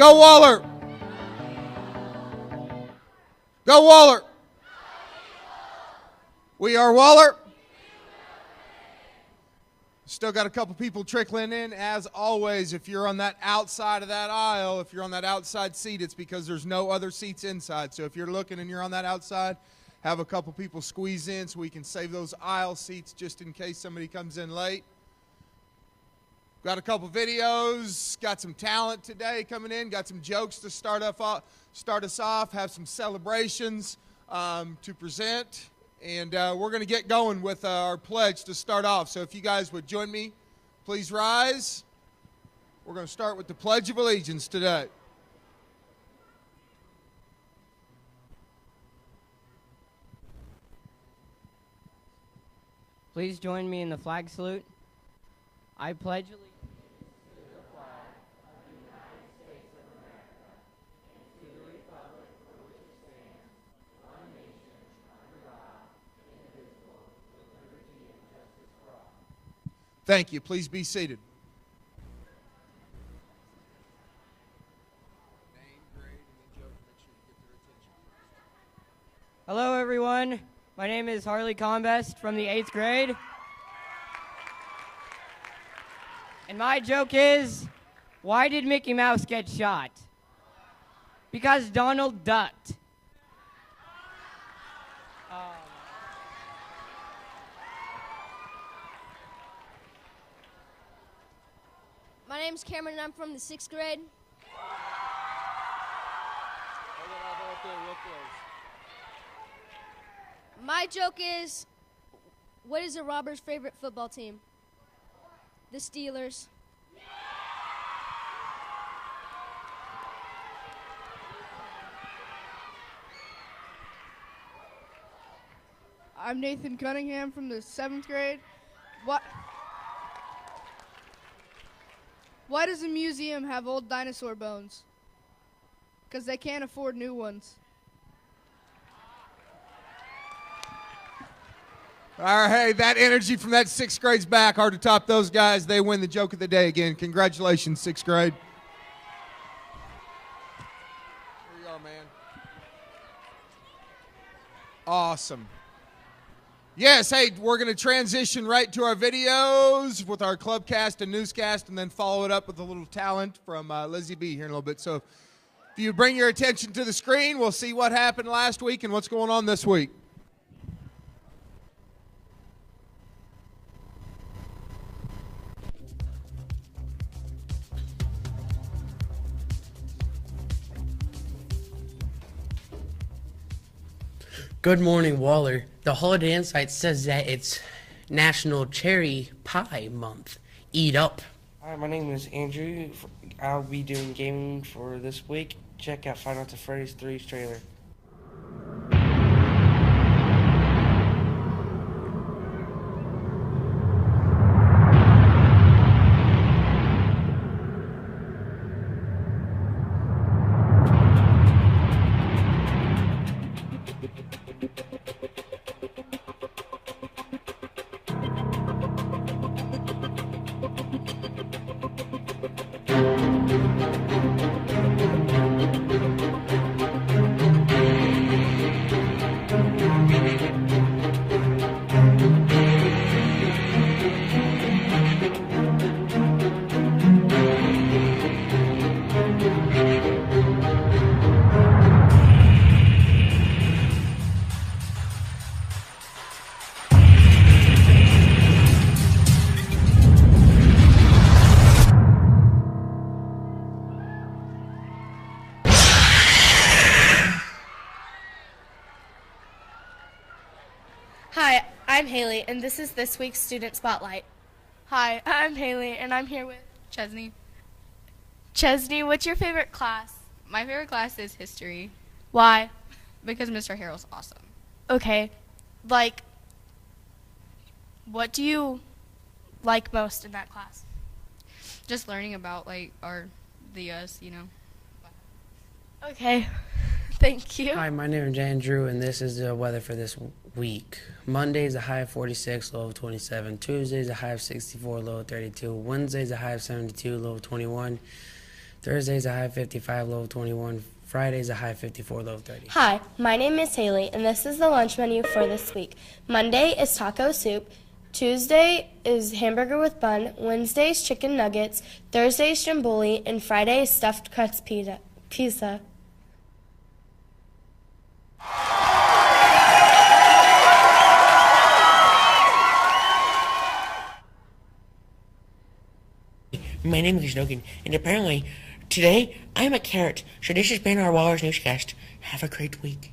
Go Waller! Go Waller! We are Waller. Still got a couple people trickling in. As always, if you're on that outside of that aisle, if you're on that outside seat, it's because there's no other seats inside. So if you're looking and you're on that outside, have a couple people squeeze in so we can save those aisle seats just in case somebody comes in late. Got a couple videos, got some talent today coming in, got some jokes to start us off, have some celebrations to present. And we're going to get going with our pledge to start off. So if you guys would join me, please rise. We're going to start with the Pledge of Allegiance today. Please join me in the flag salute. I pledge allegiance. Thank you. Please be seated. Hello, everyone. My name is Harley Combest from the 8th grade. And my joke is, why did Mickey Mouse get shot? Because Donald ducked. My name's Cameron, and I'm from the 6th grade. My joke is, what is a robber's favorite football team? The Steelers. I'm Nathan Cunningham from the 7th grade. Why does a museum have old dinosaur bones? Because they can't afford new ones. All right, hey, that energy from that 6th grade's back. Hard to top those guys. They win the joke of the day again. Congratulations, 6th grade. Here you are, man. Awesome. Yes, hey, we're going to transition right to our videos with our Clubcast and Newscast and then follow it up with a little talent from Lizzie B here in a little bit. So if you bring your attention to the screen, we'll see what happened last week and what's going on this week. Good morning, Waller. The Holiday Insight says that it's National Cherry Pie Month. Eat up. Hi, my name is Andrew. I'll be doing gaming for this week. Check out Five Nights at Freddy's 3's trailer. Hi, I'm Haley, and this is this week's Student Spotlight. Hi, I'm Haley, and I'm here with Chesney. Chesney, what's your favorite class? my favorite class is history Why? because Mr. Harrell's awesome. Okay, like, what do you like most in that class? Just learning about like the U.S., you know. Okay, thank you. Hi, my name is Andrew, and this is the weather for this week. Monday is a high of 46, low of 27. Tuesday is a high of 64, low of 32. Wednesday is a high of 72, low of 21. Thursday's a high of 55, low of 21. Friday's a high of 54, low of 30. Hi, my name is Haley, and this is the lunch menu for this week. Monday is taco soup. Tuesday is hamburger with bun. Wednesday's chicken nuggets. Thursday's stromboli, and Friday is stuffed crust pizza. My name is Logan, and apparently, today, I am a carrot. So this has been our Waller's Newscast. Have a great week.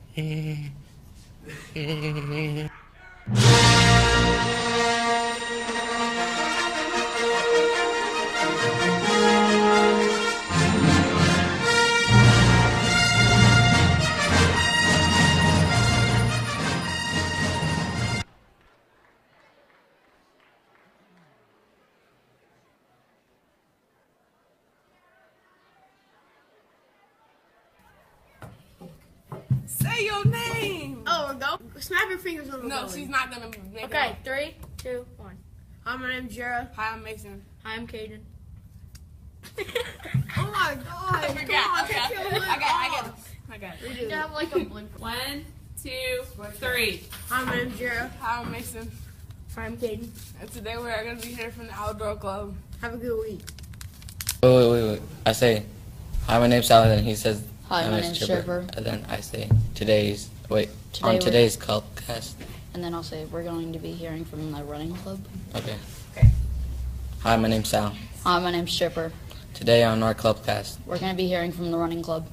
Say your name. Oh, go. Snap your fingers on the No, belly. she's not gonna make Okay, it. 3, 2, 1. Hi, my name's Jera. Hi, I'm Mason. Hi, I'm Caden. Oh my god. I forgot. I got it. You have like a blink. 1, 2, 3. Hi, my name's Jera. Hi, I'm Mason. Hi, I'm Caden. And today we are gonna be here from the outdoor club. Have a good week. Wait. I say, hi, my name's Sally, and he says, hi, my name's Trevor. And then I say, today's Clubcast. And then I'll say, we're going to be hearing from the running club. Okay. Okay. Hi, my name's Sal. Hi, my name's Trevor. Today on our Clubcast. We're going to be hearing from the running club.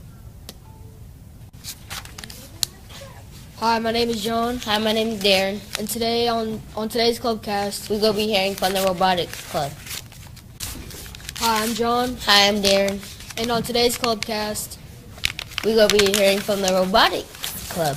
Hi, my name is John. Hi, my name is Darren. And today on today's Clubcast, We will be hearing from the robotics club. hi, I'm John. Hi, I'm Darren. And on today's Clubcast, We will be hearing from the robotics club.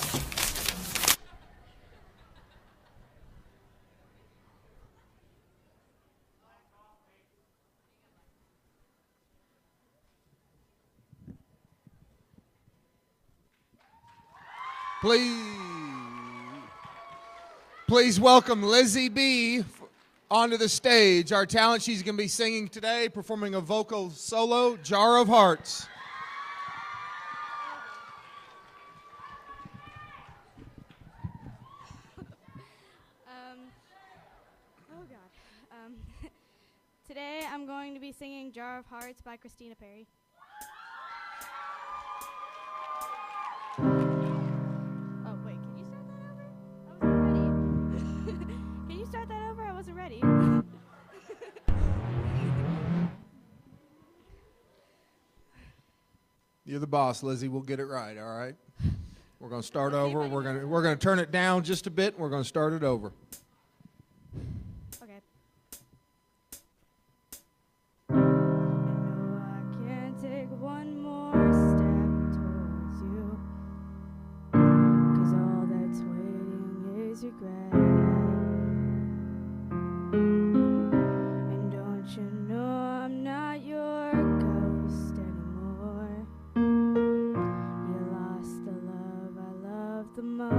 Please welcome Lizzie B onto the stage. Our talent, she's going to be singing today, performing a vocal solo, Jar of Hearts. Today I'm going to be singing Jar of Hearts by Christina Perry. Oh, wait, can you start that over? I wasn't ready. Can you start that over? I wasn't ready. You're the boss, Lizzie. We'll get it right, all right? We're going to start over. We're going to turn it down just a bit, and we're going to start it over. Okay. No, I can't take one more step towards you, 'cause all that's waiting is regret. And don't you know I'm not your ghost anymore? You lost the love I loved the most.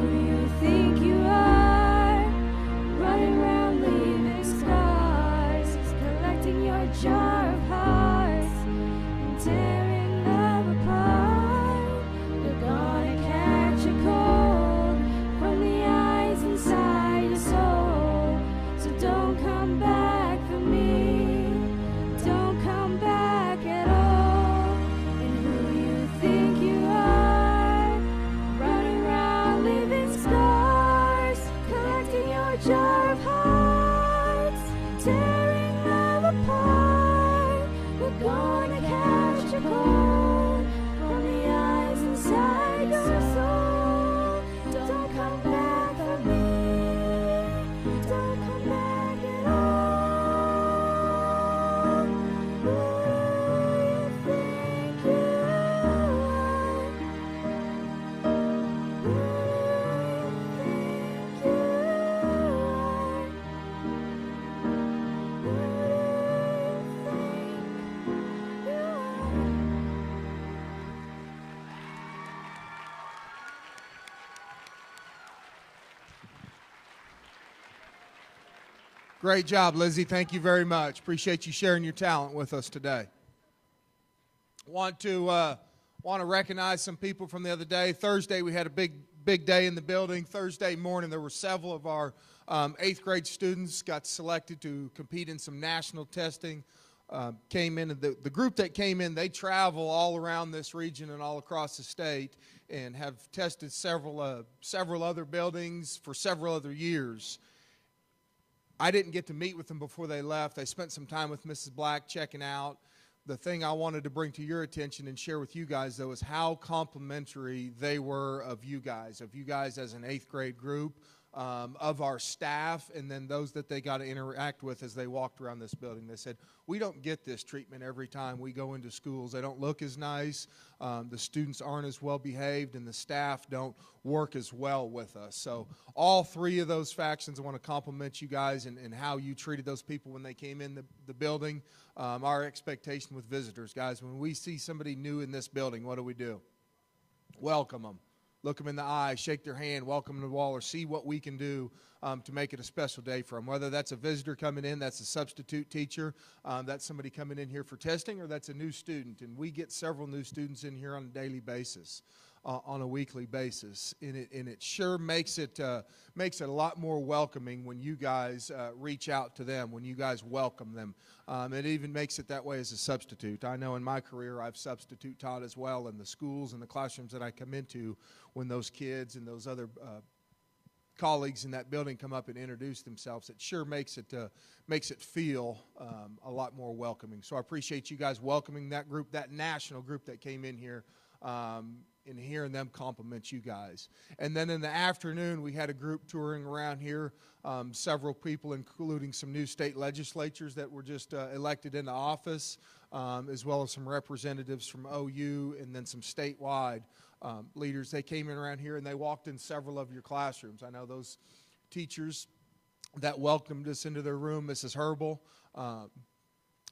who do you think you are? Running around leaving scars, collecting your jar of hearts and tearing love apart. You're gonna catch a cold from the ice inside your soul. So don't come back for me, don't come back at all. And who do you think you are? Running around leaving scars, collecting your jar of hearts, tearing love apart. You're gonna catch a cold from the ice inside your soul. Don't come back for me, don't come back at all. Who do you think you are? Who do you think you are? Who do you think you are? Great job, Lizzie. Thank you very much. Appreciate you sharing your talent with us today. Want to recognize some people from the other day. Thursday we had a big day in the building. Thursday morning there were several of our 8th grade students got selected to compete in some national testing. Came in, and the group that came in, they travel all around this region and all across the state and have tested several other buildings for several other years. I didn't get to meet with them before they left. They spent some time with Mrs. Black checking out. The thing I wanted to bring to your attention and share with you guys, though, is how complimentary they were of you guys as an 8th grade group, of our staff, and then those that they got to interact with as they walked around this building. They said, we don't get this treatment every time we go into schools. They don't look as nice, the students aren't as well behaved, and the staff don't work as well with us. So all 3 of those factions, I want to compliment you guys and how you treated those people when they came in the building. Our expectation with visitors, guys, when we see somebody new in this building, what do? Welcome them. Look them in the eye, shake their hand, welcome them to Waller, see what we can do to make it a special day for them. Whether that's a visitor coming in, that's a substitute teacher, that's somebody coming in here for testing, or that's a new student. And we get several new students in here on a daily basis, on a weekly basis. And it sure makes it a lot more welcoming when you guys reach out to them, when you guys welcome them. It even makes it that way as a substitute. I know in my career I've substitute taught as well in the schools and the classrooms that I come into. When those kids and those other colleagues in that building come up and introduce themselves, it sure makes it feel a lot more welcoming. So I appreciate you guys welcoming that group, that national group that came in here, and hearing them compliment you guys. And then in the afternoon, we had a group touring around here, several people, including some new state legislatures that were just elected into office, as well as some representatives from OU and then some statewide leaders. They came in around here and they walked in several of your classrooms. I know those teachers that welcomed us into their room, Mrs. Herbal,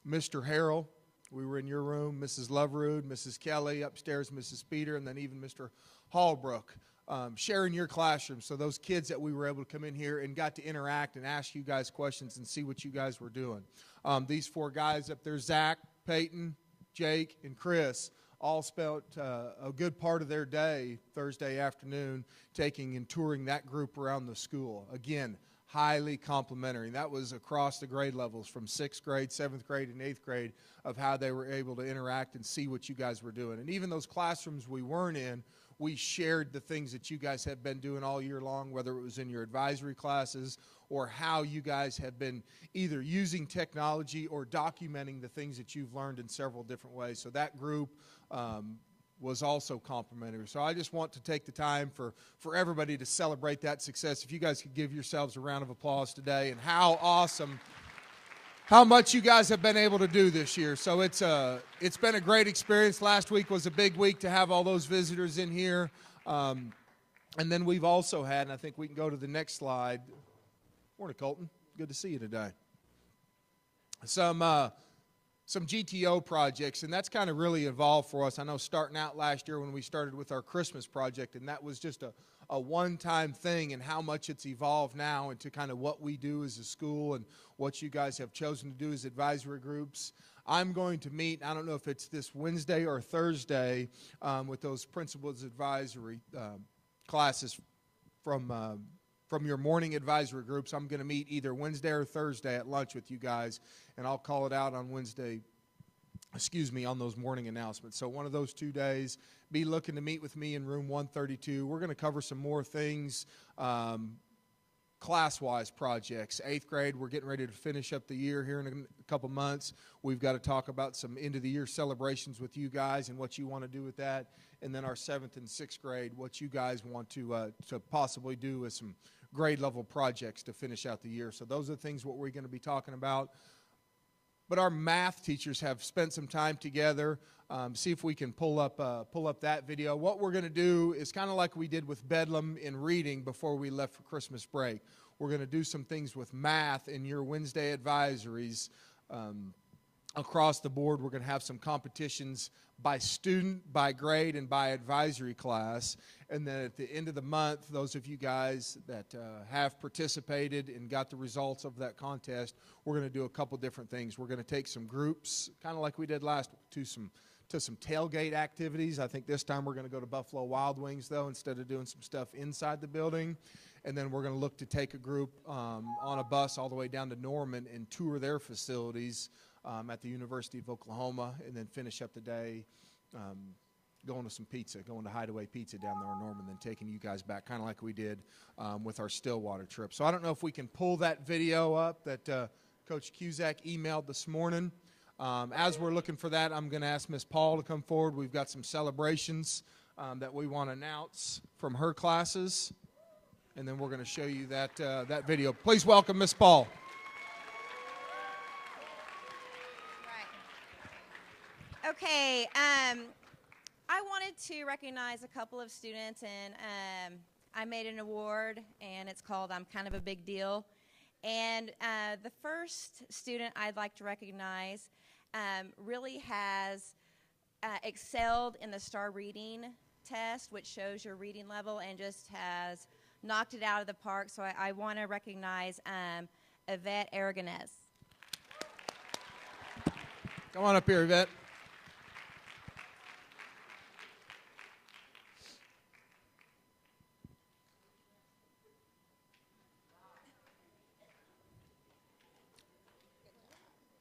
Mr. Harrell, we were in your room, Mrs. Loverood, Mrs. Kelly, upstairs Mrs. Peter, and then even Mr. Hallbrook, sharing your classroom. So those kids that we were able to come in here and got to interact and ask you guys questions and see what you guys were doing. These 4 guys up there, Zach, Peyton, Jake, and Chris, all spent a good part of their day Thursday afternoon taking and touring that group around the school. Again, highly complimentary. That was across the grade levels from 6th grade, 7th grade, and 8th grade of how they were able to interact and see what you guys were doing. And even those classrooms we weren't in, we shared the things that you guys have been doing all year long, whether it was in your advisory classes or how you guys have been either using technology or documenting the things that you've learned in several different ways. So that group was also complimentary. So I just want to take the time for everybody to celebrate that success. If you guys could give yourselves a round of applause today, and how awesome, how much you guys have been able to do this year. So it's been a great experience. Last week was a big week to have all those visitors in here. And then we've also had, and I think we can go to the next slide. Morning, Colton. Good to see you today. Some GTO projects, and that's kind of really evolved for us. I know starting out last year when we started with our Christmas project, and that was just a a one-time thing and how much it's evolved now into kind of what we do as a school and what you guys have chosen to do as advisory groups. I'm going to meet, I don't know if it's this Wednesday or Thursday, with those principals advisory classes from your morning advisory groups. I'm going to meet either Wednesday or Thursday at lunch with you guys, and I'll call it out on Wednesday, on those morning announcements. So one of those 2 days, be looking to meet with me in room 132. We're going to cover some more things, class-wise projects. 8th grade, we're getting ready to finish up the year here in a couple months. We've got to talk about some end-of-the-year celebrations with you guys and what you want to do with that. And then our 7th and 6th grade, what you guys want to possibly do with some grade-level projects to finish out the year. So those are the things what we're going to be talking about. But our math teachers have spent some time together. See if we can pull up that video. What we're going to do is kind of like we did with Bedlam in reading before we left for Christmas break. We're going to do some things with math in your Wednesday advisories. Across the board, we're going to have some competitions by student, by grade, and by advisory class. And then at the end of the month, those of you guys that have participated and got the results of that contest, we're going to do a couple different things. We're going to take some groups, kind of like we did last, to some tailgate activities. I think this time we're going to go to Buffalo Wild Wings, though, instead of doing some stuff inside the building. And then we're going to look to take a group on a bus all the way down to Norman and tour their facilities at the University of Oklahoma, and then finish up the day going to some pizza, going to Hideaway Pizza down there in Norman, then taking you guys back, kind of like we did with our Stillwater trip. So I don't know if we can pull that video up that Coach Cusack emailed this morning. As we're looking for that, I'm going to ask Miss Paul to come forward. We've got some celebrations that we want to announce from her classes, and then we're going to show you that video. Please welcome Miss Paul. Okay, I wanted to recognize a couple of students, and I made an award, and it's called I'm Kind of a Big Deal. And the first student I'd like to recognize really has excelled in the STAR reading test, which shows your reading level, and just has knocked it out of the park. So I want to recognize Yvette Aragonez. Come on up here, Yvette.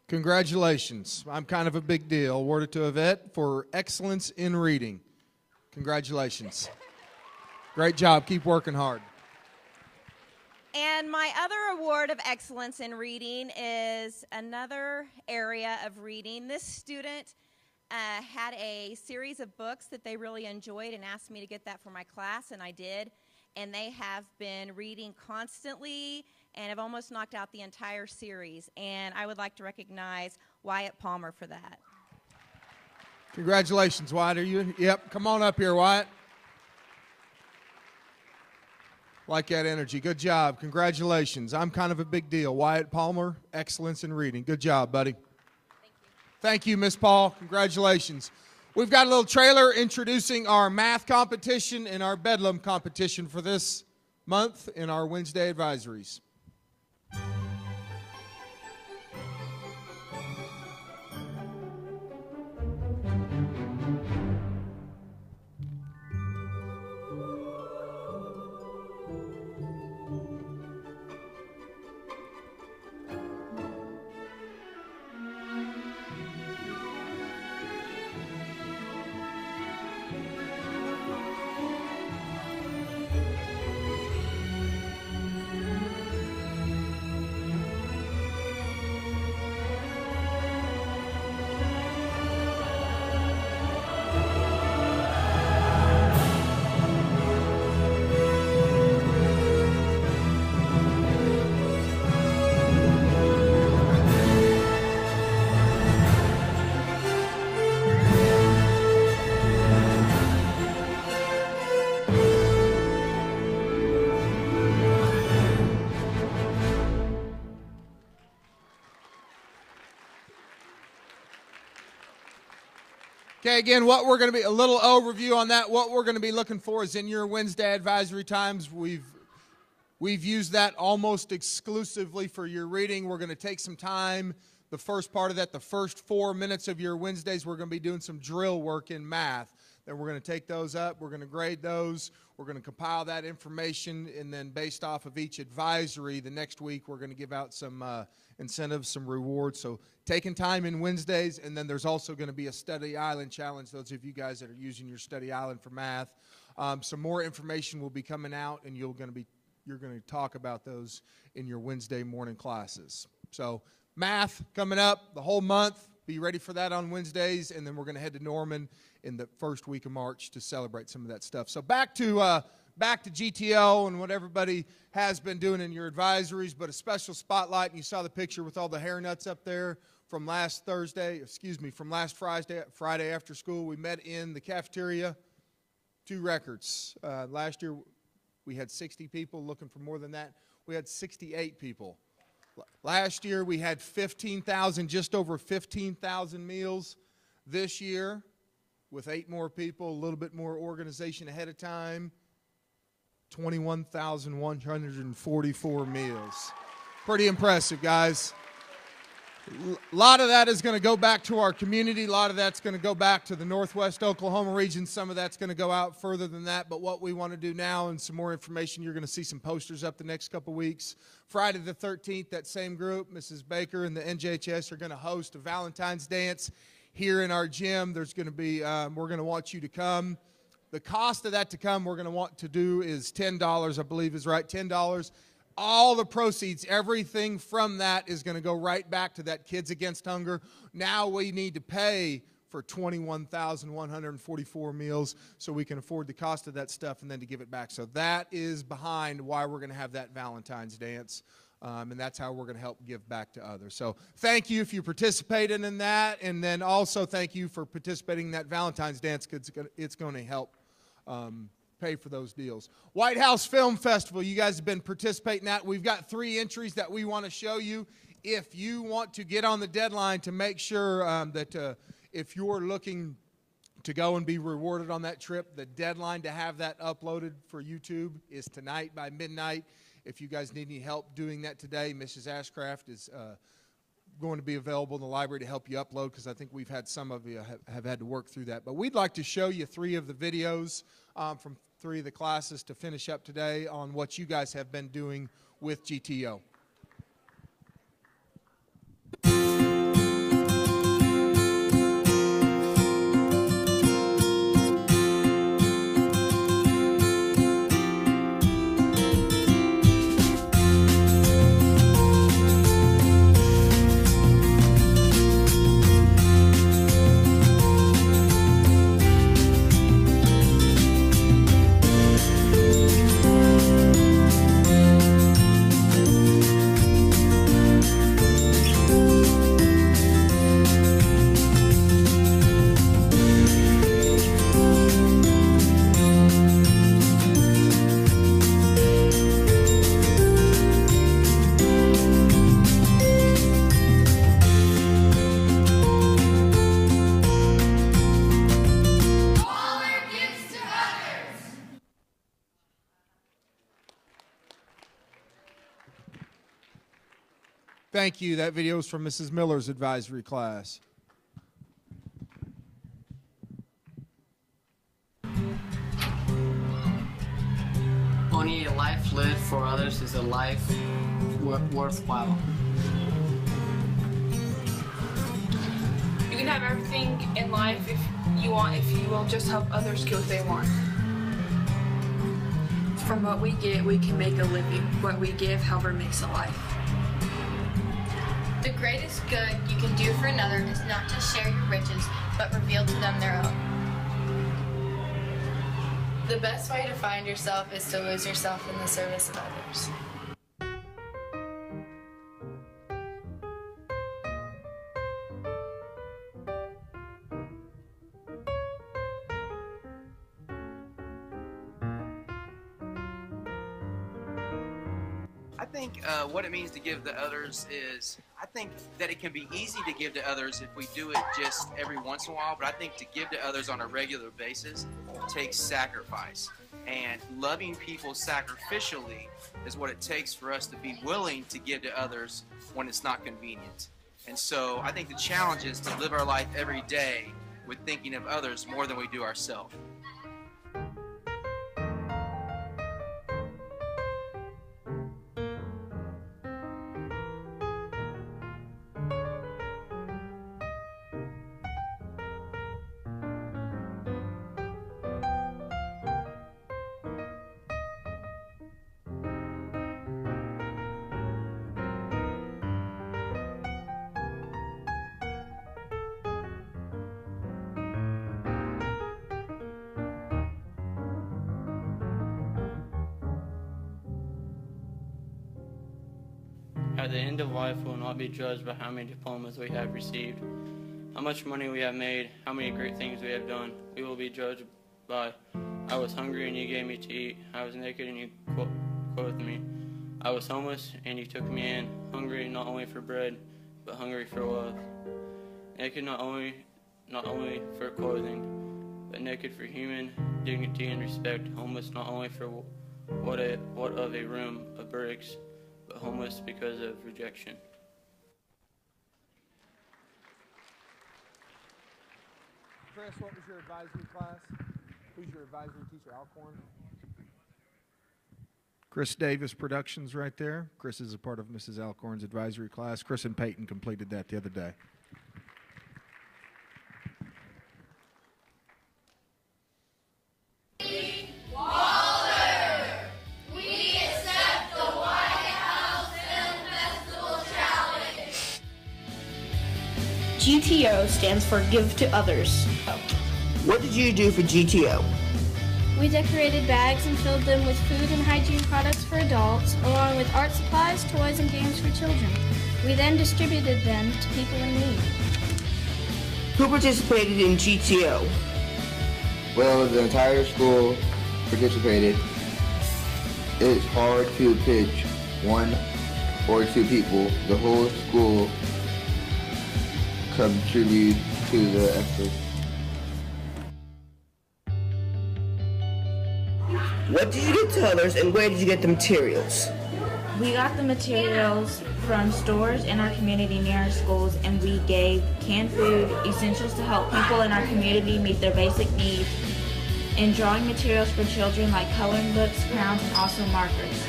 Congratulations. I'm kind of a big deal. Awarded to Yvette for excellence in reading. Congratulations. Great job. Keep working hard. And my other award of excellence in reading is another area of reading. This student had a series of books that they really enjoyed and asked me to get that for my class, and I did. And they have been reading constantly and have almost knocked out the entire series. And I would like to recognize Wyatt Palmer for that. Congratulations, Wyatt. Are you? Yep. Come on up here, Wyatt. Like that energy. Good job. Congratulations. I'm kind of a big deal. Wyatt Palmer, excellence in reading. Good job, buddy. Thank you, Miss Paul. Congratulations. We've got a little trailer introducing our math competition and our Bedlam competition for this month in our Wednesday advisories. Okay, again, what we're going to be, a little overview on that. What we're going to be looking for is in your Wednesday advisory times. We've used that almost exclusively for your reading. We're going to take some time. The first part of that, the first 4 minutes of your Wednesdays, we're going to be doing some drill work in math. Then we're going to take those up. We're going to grade those. We're going to compile that information, and then based off of each advisory, the next week we're going to give out some incentives, some rewards. So taking time in Wednesdays, and then there's also going to be a Study Island challenge, those of you guys that are using your Study Island for math. Some more information will be coming out, and you're going to talk about those in your Wednesday morning classes. So math coming up the whole month. Be ready for that on Wednesdays, and then we're going to head to Norman in the first week of March to celebrate some of that stuff. So back to GTO and what everybody has been doing in your advisories, but a special spotlight, and you saw the picture with all the hair nuts up there from last Friday after school. We met in the cafeteria. 2 records. Last year we had 60 people. Looking for more than that, we had 68 people. Last year we had 15,000, just over 15,000 meals. This year, with 8 more people, a little bit more organization ahead of time, 21,144 meals. Pretty impressive, guys. A lot of that is going to go back to our community. A lot of that's going to go back to the Northwest Oklahoma region. Some of that's going to go out further than that. But what we want to do now, and some more information, you're going to see some posters up the next couple weeks. Friday the 13th, that same group, Mrs. Baker and the NJHS, are going to host a Valentine's dance here in our gym. There's going to be, we're going to want you to come. The cost of that to come, we're going to want to do is $10, I believe is right, $10. All the proceeds, everything from that is going to go right back to that Kids Against Hunger. Now we need to pay for 21,144 meals so we can afford the cost of that stuff and then to give it back. So that is behind why we're going to have that Valentine's dance, and that's how we're going to help give back to others. So thank you if you participated in that, and then also thank you for participating in that Valentine's dance because it's going to help pay for those deals. White House Film Festival, you guys have been participating in that. We've got 3 entries that we want to show you. If you want to get on the deadline to make sure that if you're looking to go and be rewarded on that trip, the deadline to have that uploaded for YouTube is tonight by midnight. If you guys need any help doing that today, Mrs. Ashcraft is going to be available in the library to help you upload because I think we've had some of you have had to work through that. But we'd like to show you 3 of the videos from 3 of the classes to finish up today on what you guys have been doing with GTO. Thank you. That video is from Mrs. Miller's advisory class. Only a life lived for others is a life worthwhile. You can have everything in life if you will just help others get what they want. From what we get, we can make a living. What we give, however, makes a life. The greatest good you can do for another is not to share your riches, but reveal to them their own. The best way to find yourself is to lose yourself in the service of others. I think what it means to give to others is, I think that it can be easy to give to others if we do it just every once in a while, but I think to give to others on a regular basis takes sacrifice. And loving people sacrificially is what it takes for us to be willing to give to others when it's not convenient. And so I think the challenge is to live our life every day with thinking of others more than we do ourselves. At the end of life, we will not be judged by how many diplomas we have received, how much money we have made, how many great things we have done. We will be judged by, I was hungry and you gave me to eat. I was naked and you clothed me. I was homeless and you took me in, hungry not only for bread, but hungry for love. Naked not only for clothing, but naked for human dignity and respect. Homeless not only for what of a room of bricks, but homeless because of rejection. Chris, what was your advisory class? Who's your advisory teacher, Alcorn? Chris Davis Productions right there. Chris is a part of Mrs. Alcorn's advisory class. Chris and Peyton completed that the other day. GTO stands for Give to Others. What did you do for GTO? We decorated bags and filled them with food and hygiene products for adults, along with art supplies, toys, and games for children. We then distributed them to people in need. Who participated in GTO? Well, the entire school participated. It's hard to pitch one or two people. The whole school contribute to the effort. What did you get to others and where did you get the materials? We got the materials from stores in our community near our schools, and we gave canned food, essentials to help people in our community meet their basic needs, and drawing materials for children like coloring books, crayons, and also markers.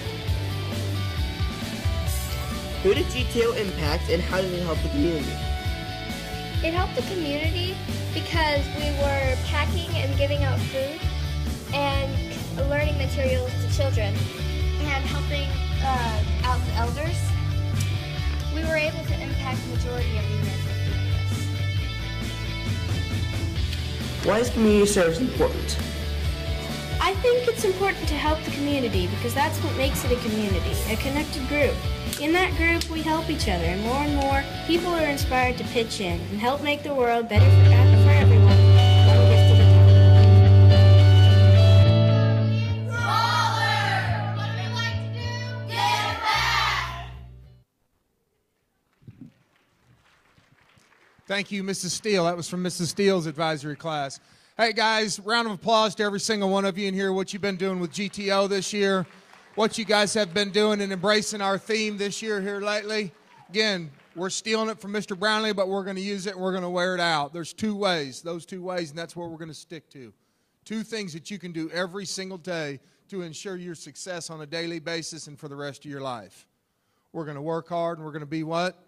Who did GTO impact and how did it help the community? It helped the community because we were packing and giving out food and learning materials to children and helping out the elders. We were able to impact the majority of the youth with doing this. Why is community service important? I think it's important to help the community because that's what makes it a community, a connected group. In that group, we help each other, and more people are inspired to pitch in and help make the world better for everyone. One gift at a time. Thank you, Mrs. Steele. That was from Mrs. Steele's advisory class. Hey, guys, round of applause to every single one of you in here, what you've been doing with GTO this year, what you guys have been doing and embracing our theme this year here lately. Again, we're stealing it from Mr. Brownlee, but we're going to use it and we're going to wear it out. There's two ways, those two ways, and that's what we're going to stick to. Two things that you can do every single day to ensure your success on a daily basis and for the rest of your life. We're going to work hard and we're going to be what?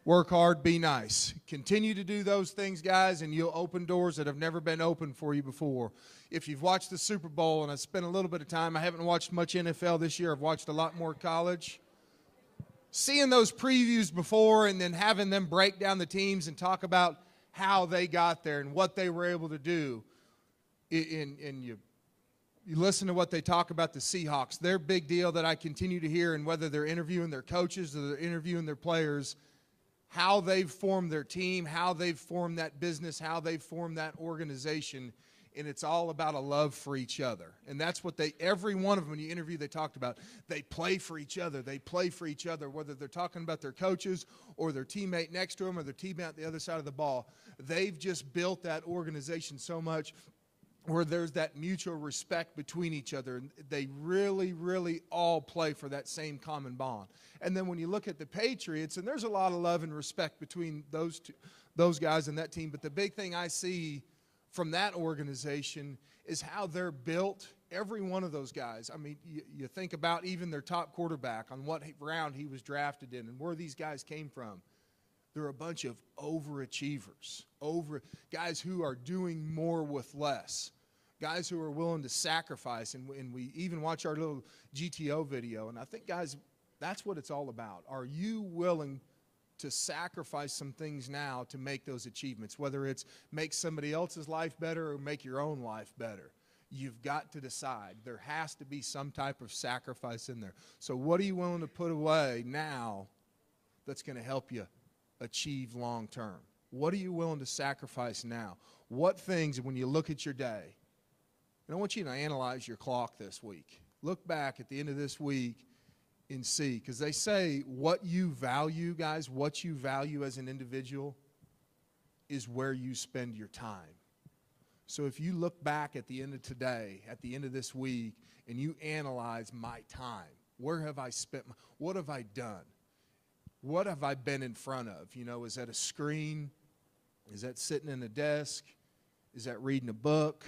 Work hard, be nice. Continue to do those things, guys, and you'll open doors that have never been opened for you before. If you've watched the Super Bowl, and I spent a little bit of time, I haven't watched much NFL this year. I've watched a lot more college. Seeing those previews before and then having them break down the teams and talk about how they got there and what they were able to do, and you listen to what they talk about the Seahawks, their big deal that I continue to hear, and whether they're interviewing their coaches or they're interviewing their players, how they've formed their team, how they've formed that business, how they've formed that organization and it's all about a love for each other. And that's what every one of them, when you interview, they talked about. They play for each other. They play for each other, whether they're talking about their coaches or their teammate next to them or their teammate at the other side of the ball. They've just built that organization so much where there's that mutual respect between each other. And they really, really all play for that same common bond. And then when you look at the Patriots, and there's a lot of love and respect between those guys and that team, but the big thing I see from that organization is how they're built, every one of those guys. I mean, you think about even their top quarterback, on what round he was drafted in and where these guys came from. They're a bunch of overachievers, guys who are doing more with less, guys who are willing to sacrifice. And we even watch our little GTO video, and I think, guys, that's what it's all about. Are you willing to sacrifice some things now to make those achievements, whether it's make somebody else's life better or make your own life better? You've got to decide. There has to be some type of sacrifice in there. So what are you willing to put away now that's going to help you achieve long term? What are you willing to sacrifice now? What things, when you look at your day, and I want you to analyze your clock this week. Look back at the end of this week and see, because they say what you value, guys, what you value as an individual is where you spend your time. So if you look back at the end of today, at the end of this week, and you analyze my time, where have I spent, what have I done? What have I been in front of? You know, is that a screen? Is that sitting in a desk? Is that reading a book?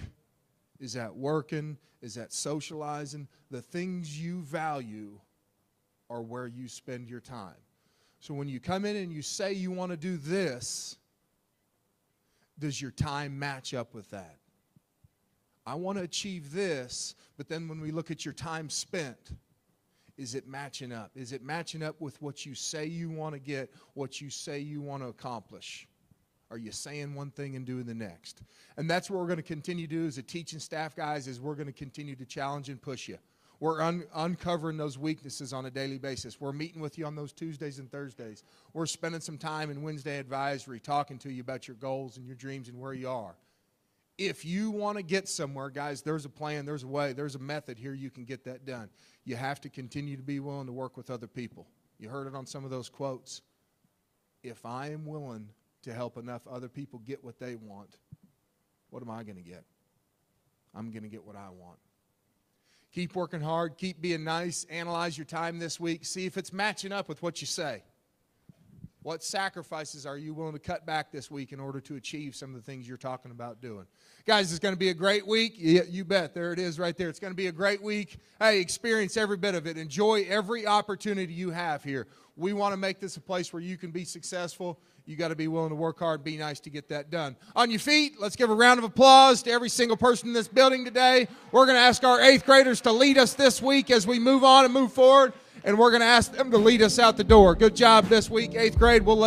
Is that working? Is that socializing? The things you value are where you spend your time. So when you come in and you say you want to do this, does your time match up with that? I want to achieve this, but then when we look at your time spent, is it matching up? Is it matching up with what you say you want to get, what you say you want to accomplish? Are you saying one thing and doing the next? And that's what we're going to continue to do as a teaching staff, guys, is we're going to continue to challenge and push you. We're uncovering those weaknesses on a daily basis. We're meeting with you on those Tuesdays and Thursdays. We're spending some time in Wednesday advisory talking to you about your goals and your dreams and where you are. If you want to get somewhere, guys, there's a plan, there's a way, there's a method here you can get that done. You have to continue to be willing to work with other people. You heard it on some of those quotes. If I am willing to help enough other people get what they want, what am I going to get? I'm going to get what I want. Keep working hard. Keep being nice. Analyze your time this week. See if it's matching up with what you say. What sacrifices are you willing to cut back this week in order to achieve some of the things you're talking about doing? Guys, it's going to be a great week. You bet. There it is right there. It's going to be a great week. Hey, experience every bit of it. Enjoy every opportunity you have here. We want to make this a place where you can be successful. You got to be willing to work hard and be nice to get that done. On your feet, let's give a round of applause to every single person in this building today. We're going to ask our 8th graders to lead us this week as we move on and move forward, and we're going to ask them to lead us out the door. Good job this week, 8th grade. We'll let